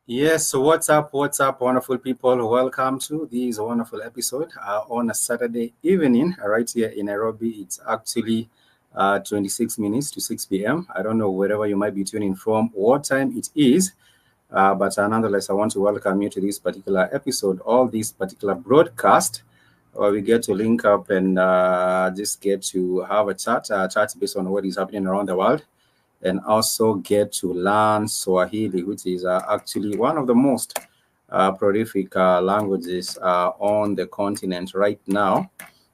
Yes, so what's up, wonderful people? Welcome to this wonderful episode on a Saturday evening right here in Nairobi. It's actually 26 minutes to 6 p.m. I don't know wherever you might be tuning from, what time it is, but nonetheless, I want to welcome you to this particular episode of this particular broadcast where we get to link up and just get to have a chat based on what is happening around the world, and also get to learn Swahili, which is actually one of the most prolific languages on the continent right now.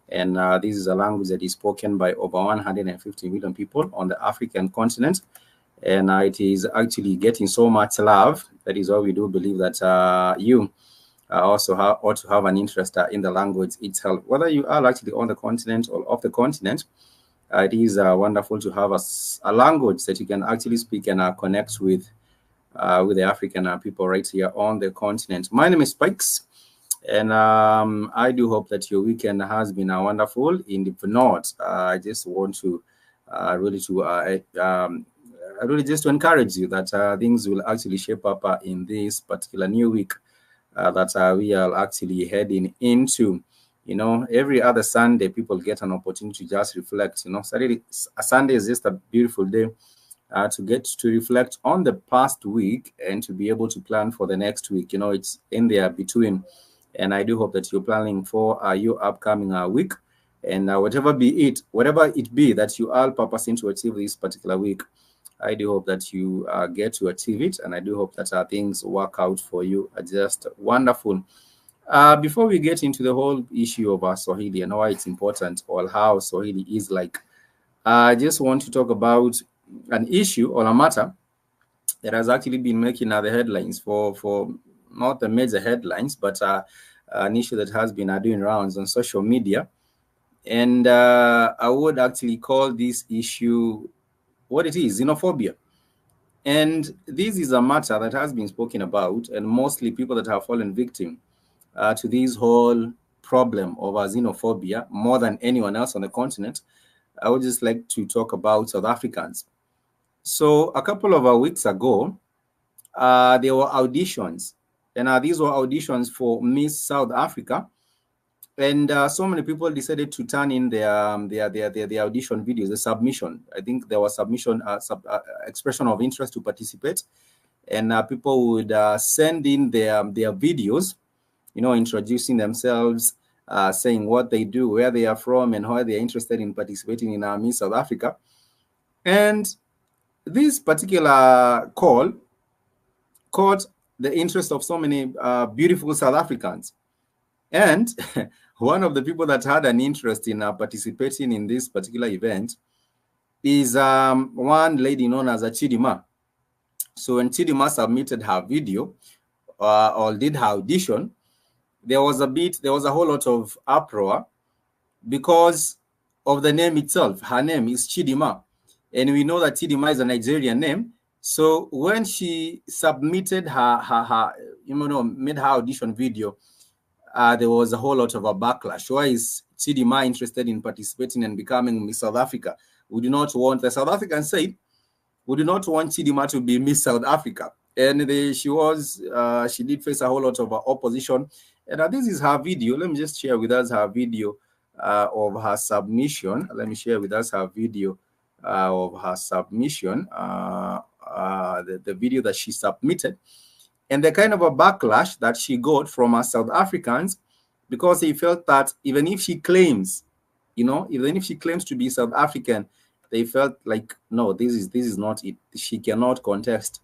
And this is a language that is spoken by over 150 million people on the African continent. And it is actually getting so much love. That is why we do believe that you also ought to have an interest in the language itself. Whether you are actually on the continent or off the continent, it is wonderful to have a language that you can actually speak and connect with the African people right here on the continent. My name is Spikes, and I do hope that your weekend has been wonderful. If not, I just want to really just to encourage you that things will actually shape up in this particular new week that we are actually heading into. You know, every other Sunday, people get an opportunity to just reflect. You know, Sunday is just a beautiful day to get to reflect on the past week and to be able to plan for the next week. You know, it's in there between. And I do hope that you're planning for your upcoming week. And whatever it be that you are purposing to achieve this particular week, I do hope that you get to achieve it. And I do hope that things work out for you. Just wonderful. Before we get into the whole issue of Swahili and why it's important or how Swahili is like, I just want to talk about an issue or a matter that has actually been making the headlines for not the major headlines, but an issue that has been doing rounds on social media. And I would actually call this issue what it is, xenophobia. And this is a matter that has been spoken about, and mostly people that have fallen victim to this whole problem of xenophobia more than anyone else on the continent. I would just like to talk about South Africans. So a couple of weeks ago, there were auditions, and these were auditions for Miss South Africa. And so many people decided to turn in their audition videos, the submission. I think there was submission, expression of interest to participate, and people would send in their videos, you know, introducing themselves, saying what they do, where they are from, and why they are interested in participating in Miss South Africa. And this particular call caught the interest of so many beautiful South Africans. And one of the people that had an interest in participating in this particular event is one lady known as Chidimma. So when Chidimma submitted her video or did her audition, there was a whole lot of uproar because of the name itself. Her name is Chidimma, and we know that Chidimma is a Nigerian name. So when she submitted her made her audition video, there was a whole lot of a backlash. Why is Chidimma interested in participating and becoming Miss South Africa? We do not want, the South Africans said, we do not want Chidimma to be Miss South Africa. And she did face a whole lot of opposition. And this is her video. Let me just share with us her video of her submission. Let me share with us her video of her submission, the video that she submitted, and the kind of a backlash that she got from her South Africans, because they felt that even if she claims to be South African, they felt like, no, this is not it. She cannot contest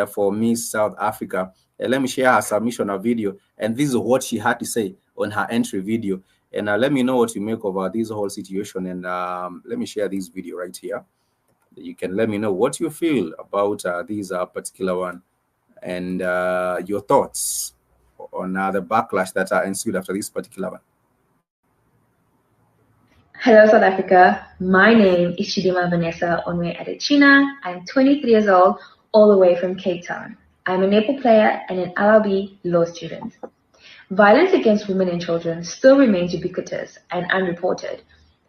for Miss South Africa. Let me share her submission, her video, and this is what she had to say on her entry video. And let me know what you make of this whole situation. And let me share this video right here. You can let me know what you feel about this particular one. and your thoughts on the backlash that ensued after this particular one. Hello, South Africa. My name is Chidimma Vanessa Onwe Adechina. I'm 23 years old, all the way from Cape Town. I'm a netball player and an LLB law student. Violence against women and children still remains ubiquitous and unreported.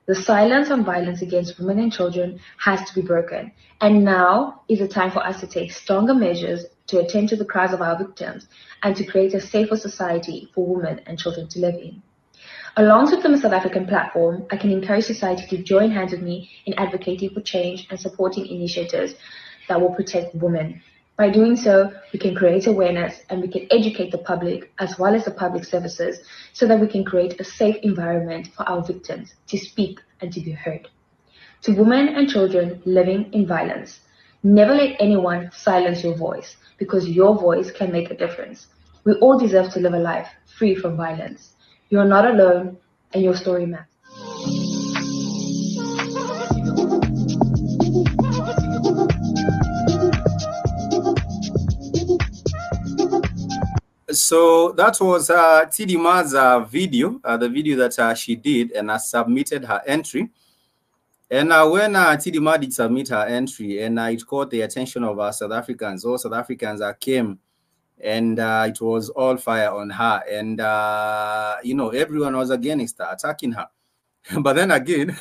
The silence on violence against women and children has to be broken, and now is the time for us to take stronger measures to attend to the cries of our victims and to create a safer society for women and children to live in. Alongside the South African platform, I can encourage society to join hands with me in advocating for change and supporting initiatives that will protect women. By doing so, we can create awareness and we can educate the public as well as the public services so that we can create a safe environment for our victims to speak and to be heard. To women and children living in violence, never let anyone silence your voice because your voice can make a difference. We all deserve to live a life free from violence. You are not alone, and your story matters. So that was Chidimma's video, the video that she did, and submitted her entry. And when Chidimma did submit her entry, and it caught the attention of South Africans, all South Africans came, and it was all fire on her. And, everyone was against her, attacking her. But then again,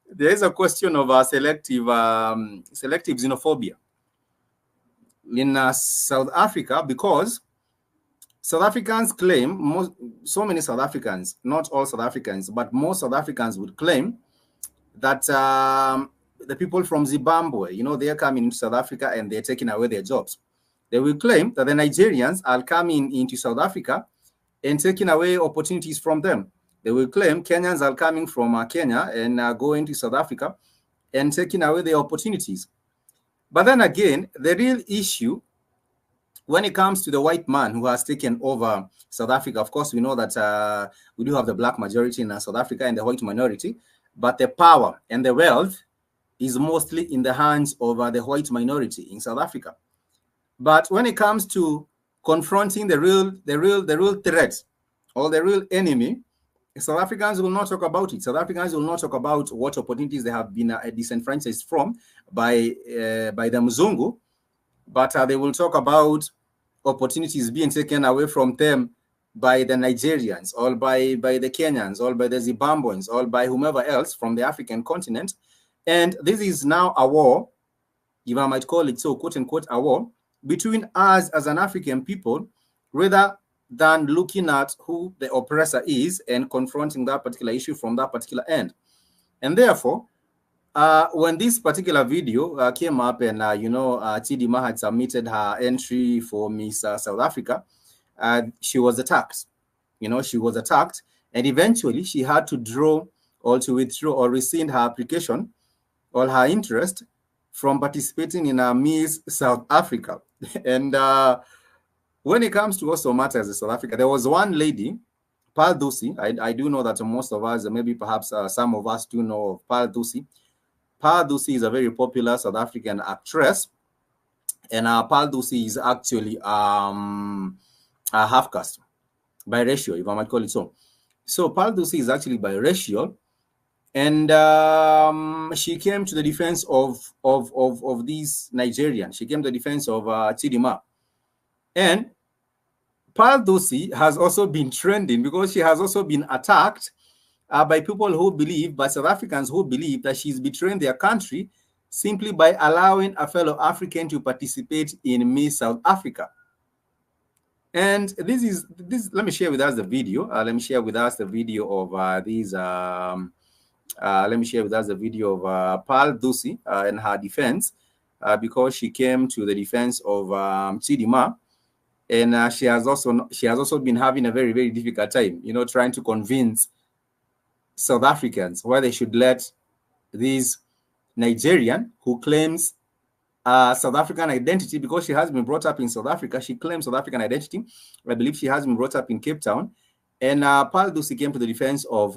there is a question of selective xenophobia in South Africa, because South Africans claim, so many South Africans, not all South Africans, but most South Africans would claim that the people from Zimbabwe, they're coming into South Africa and they're taking away their jobs. They will claim that the Nigerians are coming into South Africa and taking away opportunities from them. They will claim Kenyans are coming from Kenya and going to South Africa and taking away their opportunities. But then again, the real issue when it comes to the white man who has taken over South Africa, of course, we know that we do have the black majority in South Africa and the white minority, but the power and the wealth is mostly in the hands of the white minority in South Africa. But when it comes to confronting the real threat or the real enemy, South Africans will not talk about it. South Africans will not talk about what opportunities they have been disenfranchised from by the Mzungu, but they will talk about opportunities being taken away from them by the Nigerians, or by the Kenyans, or by the Zimbabweans, or by whomever else from the African continent. And this is now a war, if I might call it so, quote unquote, a war between us as an African people, rather than looking at who the oppressor is and confronting that particular issue from that particular end. And therefore, when this particular video came up and, Chidimma had submitted her entry for Miss South Africa, she was attacked. She was attacked, and eventually she had to draw or to withdraw or rescind her application or her interest from participating in Miss South Africa. And when it comes to also matters in South Africa, there was one lady, Pearl Dusi. I do know that most of us, maybe perhaps some of us do know of Pearl Dusi. Pearl Dusi is a very popular South African actress, and Pearl Dusi is actually a half caste, biracial, if I might call it so. So Pearl Dusi is actually biracial, and she came to the defense of these Nigerians. She came to the defense of Chidimma. And Pearl Dusi has also been trending because she has also been attacked by people who believe, by South Africans who believe that she's betraying their country simply by allowing a fellow African to participate in Miss South Africa. And this. Let me share with us the video. Let me share with us the video of these. Let me share with us the video of Pearl Dusi and her defense, because she came to the defense of Chidimma. And she has also been having a very, very difficult time, trying to convince South Africans why they should let this Nigerian who claims South African identity, because she has been brought up in South Africa. She claims South African identity. I believe she has been brought up in Cape Town. And Pearl Dusi came to the defense of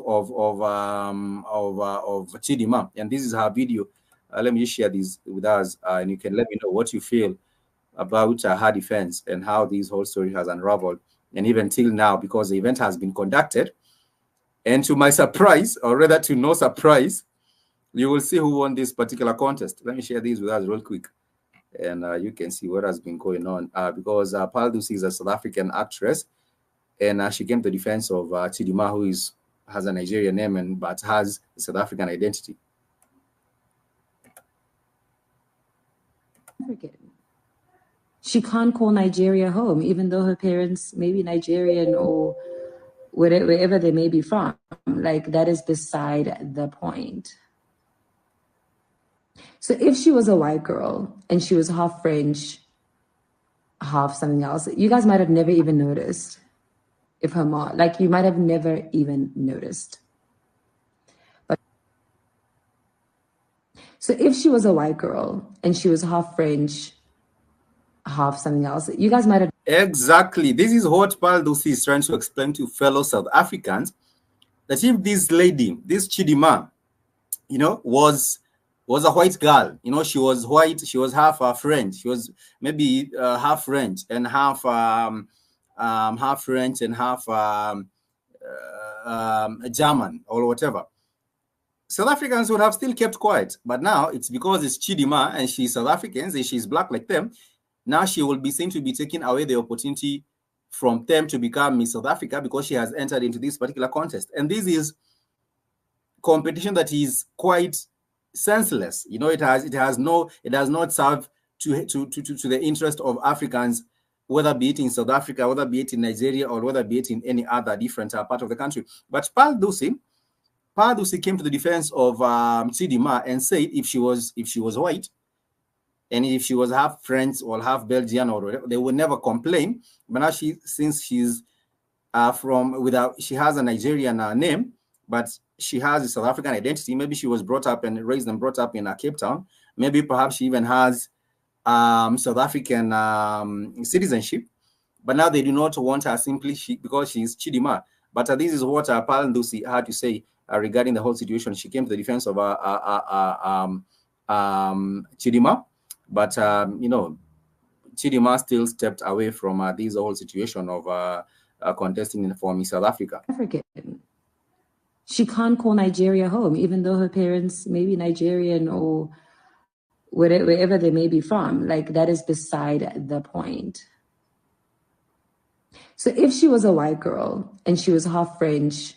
Chidimma. And this is her video. Let me just share this with us, and you can let me know what you feel about her defense and how this whole story has unraveled. And even till now, because the event has been conducted, and to my surprise, or rather to no surprise, you will see who won this particular contest. Let me share these with us real quick, and you can see what has been going on. Because Paldusi is a South African actress, and she came to the defense of Chidimma, who has a Nigerian name but has a South African identity. African. She can't call Nigeria home, even though her parents may be Nigerian or wherever they may be from. Like, that is beside the point. So if she was a white girl and she was half French, half something else, you guys might have never even noticed. If her mom, like, you might have never even noticed. But so if she was a white girl and she was half French, half something else, you guys might have. Exactly. This is what Paldusi is trying to explain to fellow South Africans, that if this lady, this Chidimma, was a white girl, she was white, she was half French, she was maybe half French and half French and half German or whatever, South Africans would have still kept quiet. But now it's because it's Chidimma and she's South African and she's black like them. Now she will be seen to be taking away the opportunity from them to become Miss South Africa because she has entered into this particular contest. And this is competition that is quite senseless. It does not serve to the interest of Africans, whether be it in South Africa, whether be it in Nigeria, or whether be it in any other different part of the country. But Paldusi came to the defense of Chidimma and said if she was white, and if she was half French or half Belgian or whatever, they would never complain. But now since she's she has a Nigerian name, but she has a South African identity. Maybe she was brought up and raised and brought up in Cape Town. Maybe perhaps she even has South African citizenship. But now they do not want her simply because she's Chidimma. But this is what Paldusi had to say regarding the whole situation. She came to the defense of Chidimma, but Chidimma still stepped away from this whole situation of contesting for Miss South Africa. African. She can't call Nigeria home, even though her parents may be Nigerian or wherever they may be from. Like, that is beside the point. So if she was a white girl and she was half French,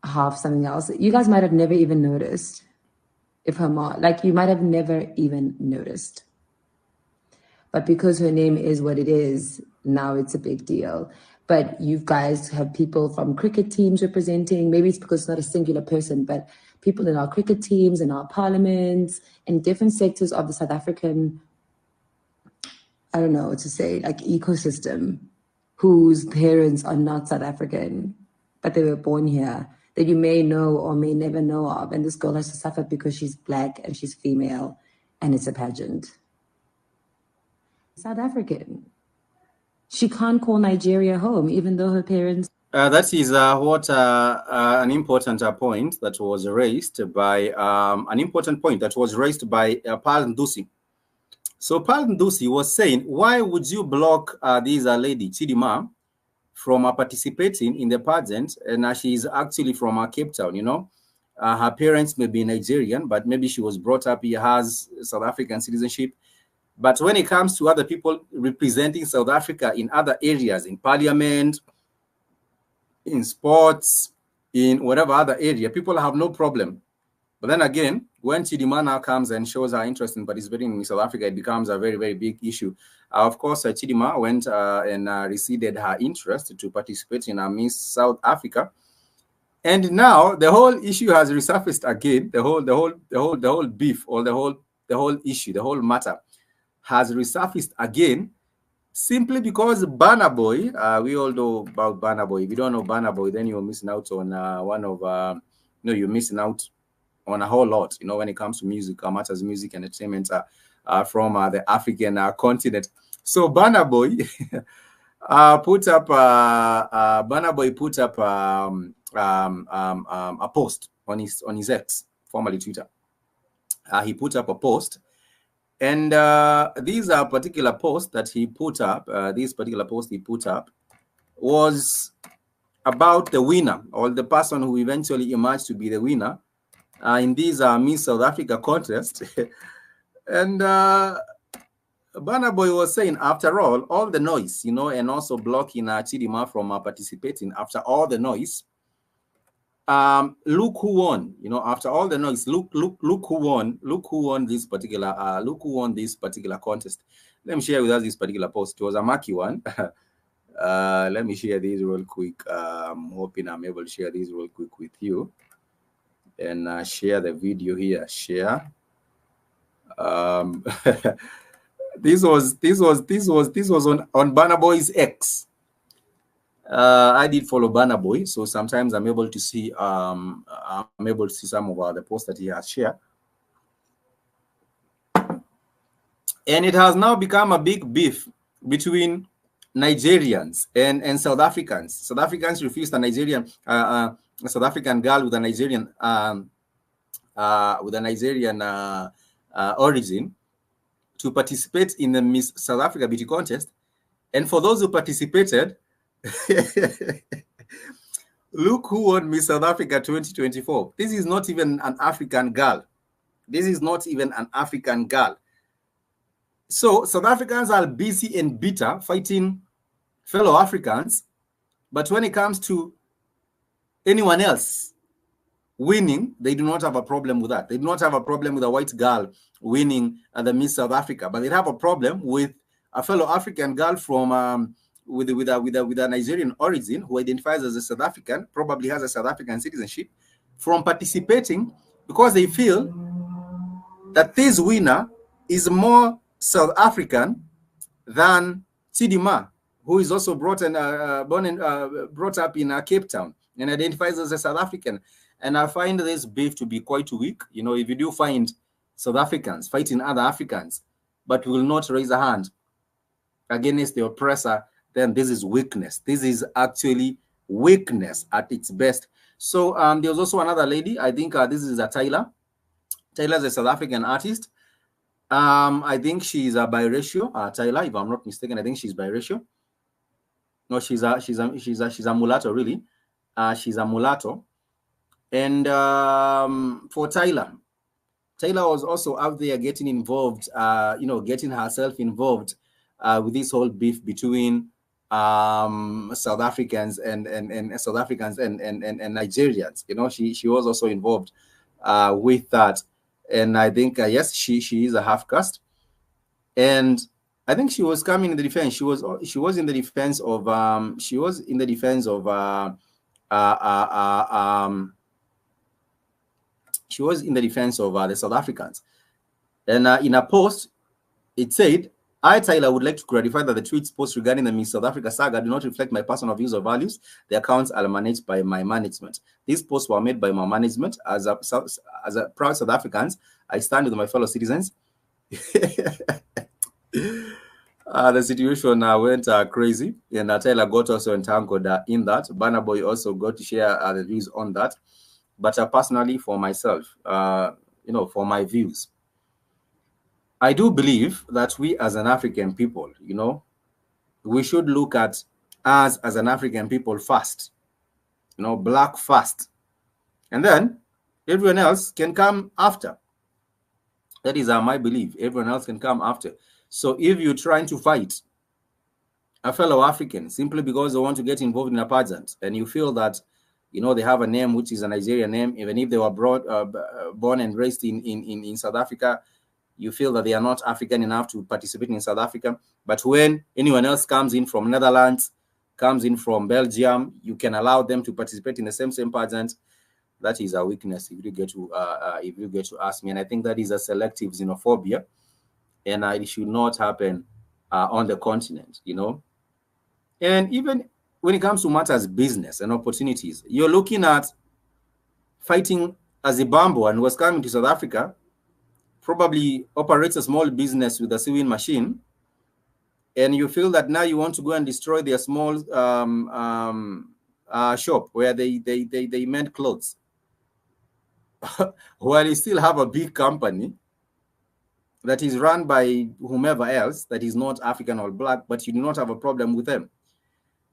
half something else, you guys might have never even noticed. If her mom, like, you might have never even noticed. But because her name is what it is, now it's a big deal. But you guys have people from cricket teams representing, maybe it's because it's not a singular person, but people in our cricket teams, in our parliaments, in different sectors of the South African, I don't know what to say, like, ecosystem, whose parents are not South African, but they were born here, that you may know or may never know of. And this girl has to suffer because she's black and she's female and it's a pageant. South African. She can't call Nigeria home, even though her parents. That is what an important point that was raised by Paldusi. So Paldusi was saying, why would you block this lady Chidimma from participating in the pageant? And she is actually from Cape Town. Her parents may be Nigerian, but maybe she was brought up here, has South African citizenship. But when it comes to other people representing South Africa in other areas, in parliament, in sports, in whatever other area, people have no problem. But then again, when Chidimma now comes and shows her interest in participating in South Africa, it becomes a very, very big issue. Of course, Chidimma went and receded her interest to participate in Miss South Africa. And now the whole issue has resurfaced again. The whole beef, or the whole issue, the whole matter has resurfaced again, simply because Burna Boy, we all know about Burna Boy. If you don't know Burna Boy, then you're missing out on you're missing out on a whole lot, when it comes to music, matters music and entertainment from the African continent. So Burna Boy put up a post on his X, formerly Twitter. He put up a post And these are particular posts that he put up. This particular post he put up was about the winner, or the person who eventually emerged to be the winner in these Miss South Africa contest. And Burna Boy was saying, after all the noise, and also blocking Chidimma from participating, after all the noise, look who won. After all the noise, look who won. Look who won this particular. Look who won this particular contest. Let me share with us this particular post. It was a Maki one. Let me share these real quick. I'm hoping I'm able to share these real quick with you, and share the video here. Share. This was on Burna Boy's X. I did follow Burna Boy, so sometimes I'm able to see some of the posts that he has shared. And it has now become a big beef between Nigerians and South Africans. South Africans refused a South African girl with a Nigerian origin to participate in the Miss South Africa Beauty Contest. And for those who participated, look who won Miss South Africa 2024. This is not even an African girl. This is not even an African girl. So South Africans are busy and bitter fighting fellow Africans. But when it comes to anyone else winning, they do not have a problem with that. They do not have a problem with a white girl winning the Miss South Africa, but they have a problem with a fellow African girl from with a Nigerian origin who identifies as a South African, probably has a South African citizenship, from participating because they feel that this winner is more South African than Chidimma, who is also brought up in Cape Town and identifies as a South African. And I find this beef to be quite weak. If you do find South Africans fighting other Africans, but will not raise a hand against the oppressor, then this is weakness. This is actually weakness at its best. So there was also another lady. I think this is a Tyler. Tyler's a South African artist. I think she's a biracial. Tyler, if I'm not mistaken, I think she's biracial. No, she's a mulatto, really. She's a mulatto. And for Tyler was also out there getting involved, getting herself involved with this whole beef between South Africans and South Africans and Nigerians. She was also involved with that. And I think yes, she is a half caste. And I think she was coming in the defense. She was in the defense of the South Africans. And in a post, it said, I, Tyler, would like to clarify that the tweets post regarding the Miss South Africa saga do not reflect my personal views or values. The accounts are managed by my management. These posts were made by my management. As a proud South Africans, I stand with my fellow citizens. The situation went crazy, and Tyler got also entangled in that. Burna Boy also got to share the views on that. But personally, for myself, for my views, I do believe that we as an African people, we should look at us as an African people first, black first, and then everyone else can come after. That is my belief. Everyone else can come after. So if you're trying to fight a fellow African simply because they want to get involved in a pageant, and you feel that, they have a name which is a Nigerian name, even if they were born and raised in South Africa, you feel that they are not African enough to participate in South Africa. But when anyone else comes in from Netherlands, comes in from Belgium, you can allow them to participate in the same pageant. That is a weakness, if you get to ask me. And I think that is a selective xenophobia, and it should not happen on the continent, And even when it comes to matters business and opportunities, you're looking at fighting a Zimbabwean who was coming to South Africa, probably operates a small business with a sewing machine, and you feel that now you want to go and destroy their small shop where they mend clothes, while you still have a big company that is run by whomever else that is not African or black, but you do not have a problem with them.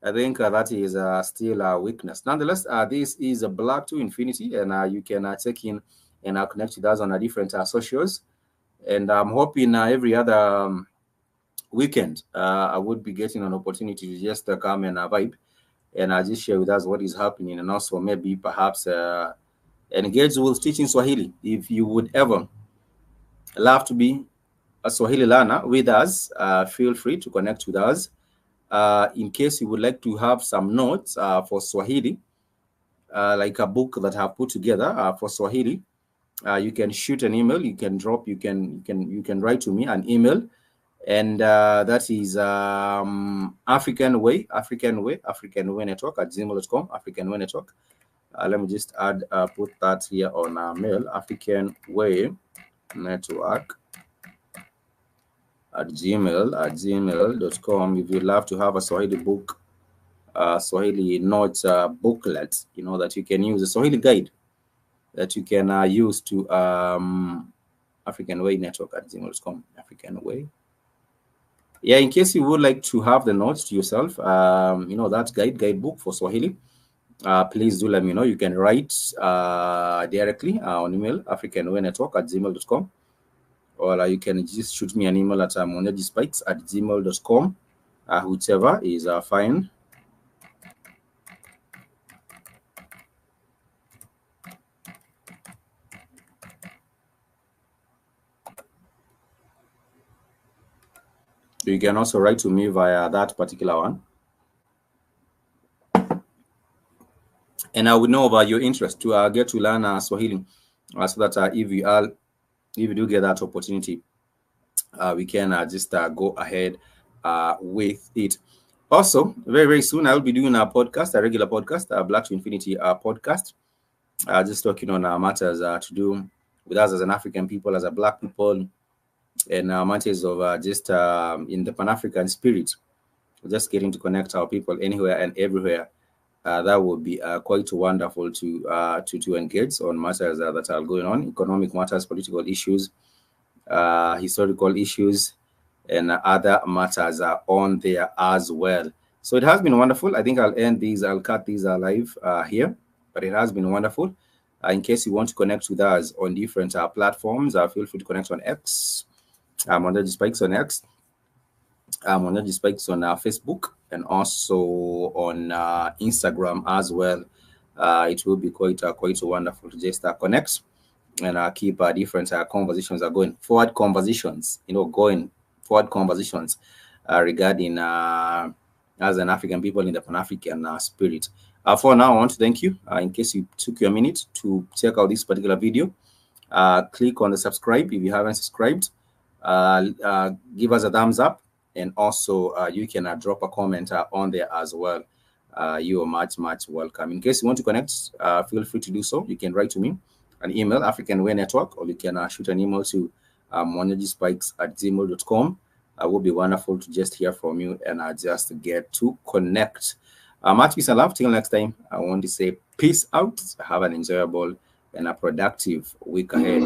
I think that is still a weakness. Nonetheless, this is a Black to Infinity, and you can check in and connect with us on different socials. And I'm hoping every other weekend I would be getting an opportunity to just come and vibe and just share with us what is happening, and also maybe perhaps engage with teaching Swahili. If you would ever love to be a Swahili learner with us, feel free to connect with us. In case you would like to have some notes for Swahili, like a book that I've put together for Swahili, you can shoot an email. You can write to me an email, and that is African Way Network at gmail.com. African Way Network. Let me just put that here on mail. African Way Network at gmail.com. If you'd love to have a Swahili book, Swahili notes booklet, that you can use, a Swahili guide that you can use to African Way Network at gmail.com. African Way. Yeah, in case you would like to have the notes to yourself, that guidebook for Swahili, please do let me know. You can write directly on email, africanwaynetwork at gmail.com, or you can just shoot me an email at monyajispikes at gmail.com, whichever is fine. You can also write to me via that particular one. And I would know about your interest to get to learn Swahili, so that if you do get that opportunity, we can just go ahead with it. Also, very, very soon, I'll be doing a podcast, a regular podcast, a Black to Infinity podcast, just talking on matters to do with us as an African people, as a Black people, and matters of just in the Pan-African spirit, just getting to connect our people anywhere and everywhere. That would be quite wonderful to engage on matters that are going on, economic matters, political issues, historical issues, and other matters are on there as well. So it has been wonderful. I think I'll cut these live here, but it has been wonderful. In case you want to connect with us on different platforms, feel free to connect on X. I'm on the Spikes on X. I'm on the Spikes on Facebook, and also on Instagram as well. It will be quite wonderful to just connect and keep different conversations are going forward. Conversations, regarding as an African people in the Pan-African spirit. For now, I want to thank you. In case you took your minute to check out this particular video, click on the subscribe if you haven't subscribed. Give us a thumbs up, and also you can drop a comment on there as well. You are much welcome. In case you want to connect, feel free to do so. You can write to me an email, African Way Network, or you can shoot an email to monyajispikes at gmail.com. It would be wonderful to just hear from you and just get to connect. Much peace and love. Till next time, I want to say peace out. Have an enjoyable and a productive week ahead.